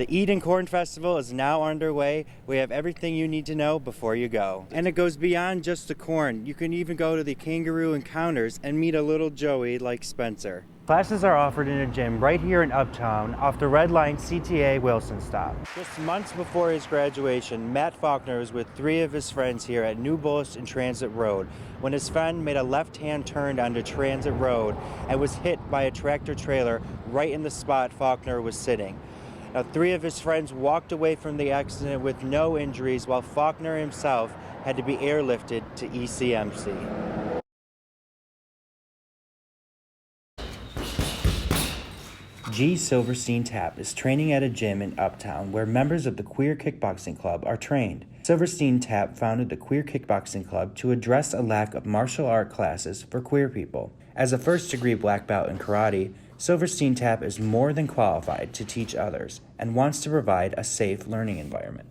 The Eden Corn Festival is now underway. We have everything you need to know before you go. And it goes beyond just the corn. You can even go to the kangaroo encounters and meet a little Joey like Spencer. Classes are offered in a gym right here in Uptown off the Red Line CTA Wilson stop. Just months before his graduation, Matt Faulkner was with 3 of his friends here at New Bullis and Transit Road when his friend made a left-hand turn onto Transit Road and was hit by a tractor trailer right in the spot Faulkner was sitting. Now, 3 of his friends walked away from the accident with no injuries, while Faulkner himself had to be airlifted to ECMC. G. Silverstein Tap is training at a gym in Uptown where members of the Queer Kickboxing Club are trained. Silverstein Tap founded the Queer Kickboxing Club to address a lack of martial art classes for queer people. As a first-degree black belt in karate, Silverstein Tap is more than qualified to teach others and wants to provide a safe learning environment.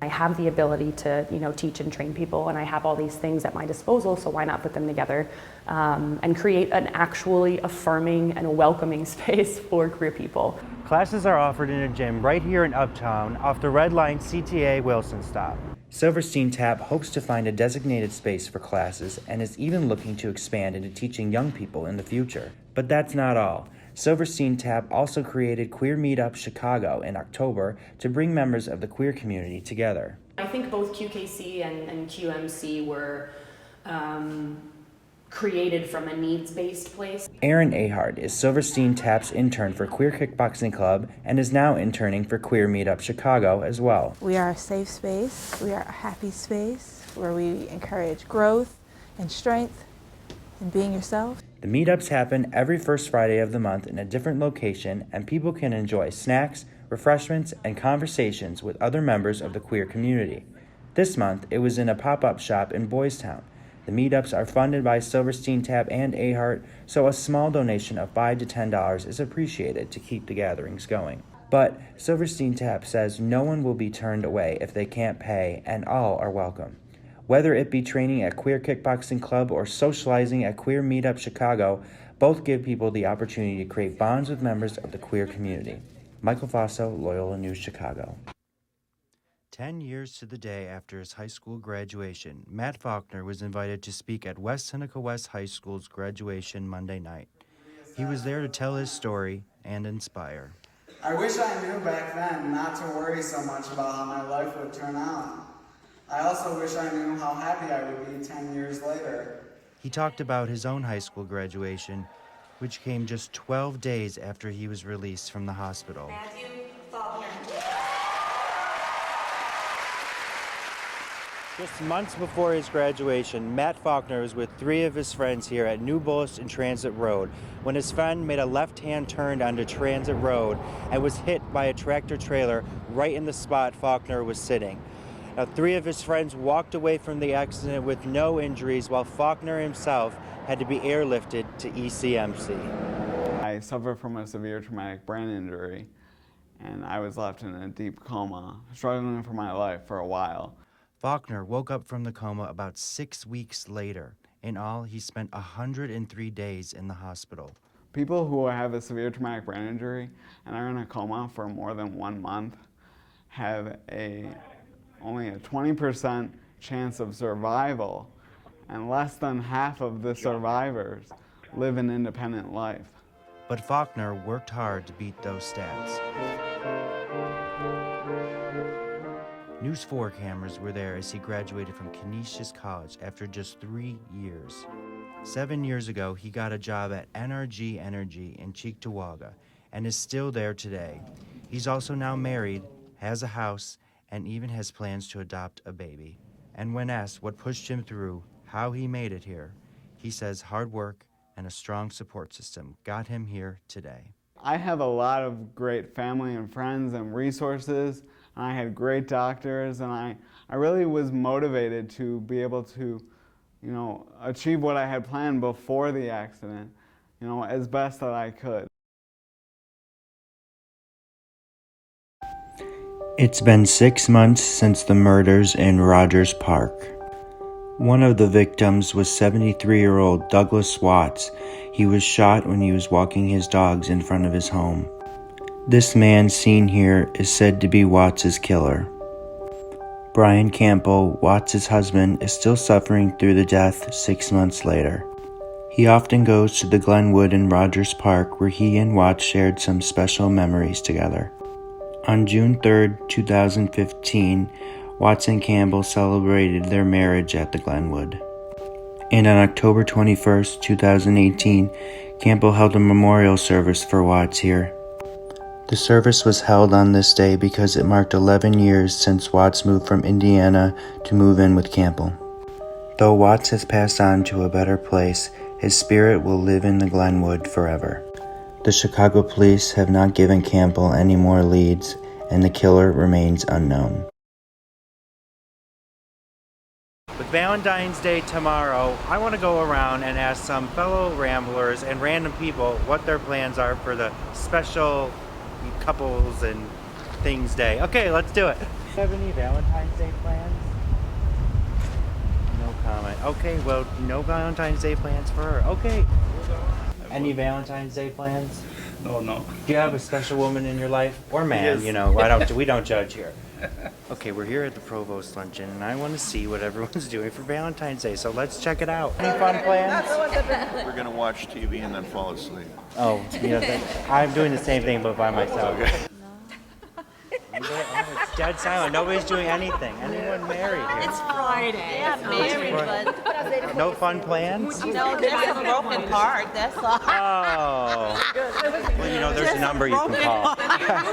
I have the ability to, teach and train people, and I have all these things at my disposal, so why not put them together and create an actually affirming and welcoming space for queer people. Classes are offered in a gym right here in Uptown off the Red Line CTA Wilson stop. Silverstein Tap hopes to find a designated space for classes and is even looking to expand into teaching young people in the future. But that's not all. Silverstein Tap also created Queer Meetup Chicago in October to bring members of the queer community together. I think both QKC and QMC were created from a needs-based place. Erin Ahart is Silverstein Tap's intern for Queer Kickboxing Club and is now interning for Queer Meetup Chicago as well. We are a safe space. We are a happy space where we encourage growth and strength and being yourself. The meetups happen every first Friday of the month in a different location, and people can enjoy snacks, refreshments, and conversations with other members of the queer community. This month, it was in a pop-up shop in Boys Town. The meetups are funded by Silverstein Tap and Ahart, so a small donation of $5 to $10 is appreciated to keep the gatherings going. But Silverstein Tap says no one will be turned away if they can't pay, and all are welcome. Whether it be training at Queer Kickboxing Club or socializing at Queer Meetup Chicago, both give people the opportunity to create bonds with members of the queer community. Michael Faso, Loyola News, Chicago. 10 years to the day after his high school graduation, Matt Faulkner was invited to speak at West Seneca West High School's graduation Monday night. He was there to tell his story and inspire. I wish I knew back then not to worry so much about how my life would turn out. I also wish I knew how happy I would be 10 years later. He talked about his own high school graduation, which came just 12 days after he was released from the hospital. Matthew Faulkner. Just months before his graduation, Matt Faulkner was with 3 of his friends here at New Bullis and Transit Road when his friend made a left-hand turn onto Transit Road and was hit by a tractor trailer right in the spot Faulkner was sitting. Now, 3 of his friends walked away from the accident with no injuries, while Faulkner himself had to be airlifted to ECMC. I suffer from a severe traumatic brain injury, and I was left in a deep coma, struggling for my life for a while. Faulkner woke up from the coma about 6 weeks later. In all, he spent 103 days in the hospital. People who have a severe traumatic brain injury and are in a coma for more than 1 month have only a 20% chance of survival, and less than half of the survivors live an independent life. But Faulkner worked hard to beat those stats. News 4 cameras were there as he graduated from Canisius College after just 3 years. 7 years ago, he got a job at NRG Energy in Cheektowaga and is still there today. He's also now married, has a house, and even has plans to adopt a baby. And when asked what pushed him through, how he made it here, he says hard work and a strong support system got him here today. I have a lot of great family and friends and resources, and I had great doctors, and I really was motivated to be able to, achieve what I had planned before the accident, as best that I could. It's been 6 months since the murders in Rogers Park. One of the victims was 73-year-old Douglas Watts. He was shot when he was walking his dogs in front of his home. This man seen here is said to be Watts' killer. Brian Campbell, Watts' husband, is still suffering through the death 6 months later. He often goes to the Glenwood in Rogers Park where he and Watts shared some special memories together. On June 3, 2015, Watts and Campbell celebrated their marriage at the Glenwood. And on October 21, 2018, Campbell held a memorial service for Watts here. The service was held on this day because it marked 11 years since Watts moved from Indiana to move in with Campbell. Though Watts has passed on to a better place, his spirit will live in the Glenwood forever. The Chicago police have not given Campbell any more leads, and the killer remains unknown. With Valentine's Day tomorrow, I want to go around and ask some fellow ramblers and random people what their plans are for the special couples and things day. Okay, let's do it. Do you have any Valentine's Day plans? No comment. Okay, well, no Valentine's Day plans for her. Okay. Any Valentine's Day plans? No. Do you have a special woman in your life? Or man, Yes. you know, we don't judge here. Okay, we're here at the Provost Luncheon, and I want to see what everyone's doing for Valentine's Day, so let's check it out. Any fun plans? We're gonna watch TV and then fall asleep. Oh, you know, I'm doing the same thing, but by myself. It's dead silent. Nobody's doing anything. Anyone married here? It's Friday. Yeah, married, but No fun plans? no, just a broken heart. That's all. Oh. Well, you know, there's a number you can call. We have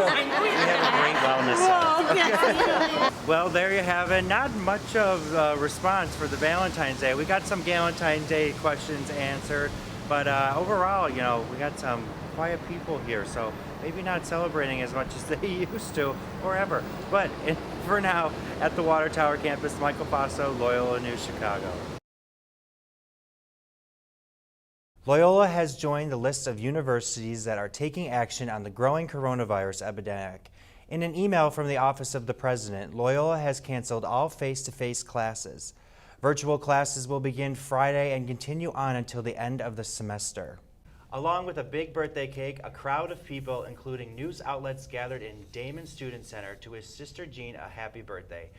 a great wellness center. Well, there you have it. Not much of a response for the Valentine's Day. We got some Valentine's Day questions answered, but overall, you know, we got some quiet people here, so maybe not celebrating as much as they used to or ever. But for now, at the Water Tower campus, Michael Faso, Loyola News Chicago. Loyola has joined the list of universities that are taking action on the growing coronavirus epidemic. In an email from the Office of the President, Loyola has canceled all face-to-face classes. Virtual classes will begin Friday and continue on until the end of the semester. Along with a big birthday cake, a crowd of people, including news outlets, gathered in Damon Student Center to wish Sister Jean a happy birthday.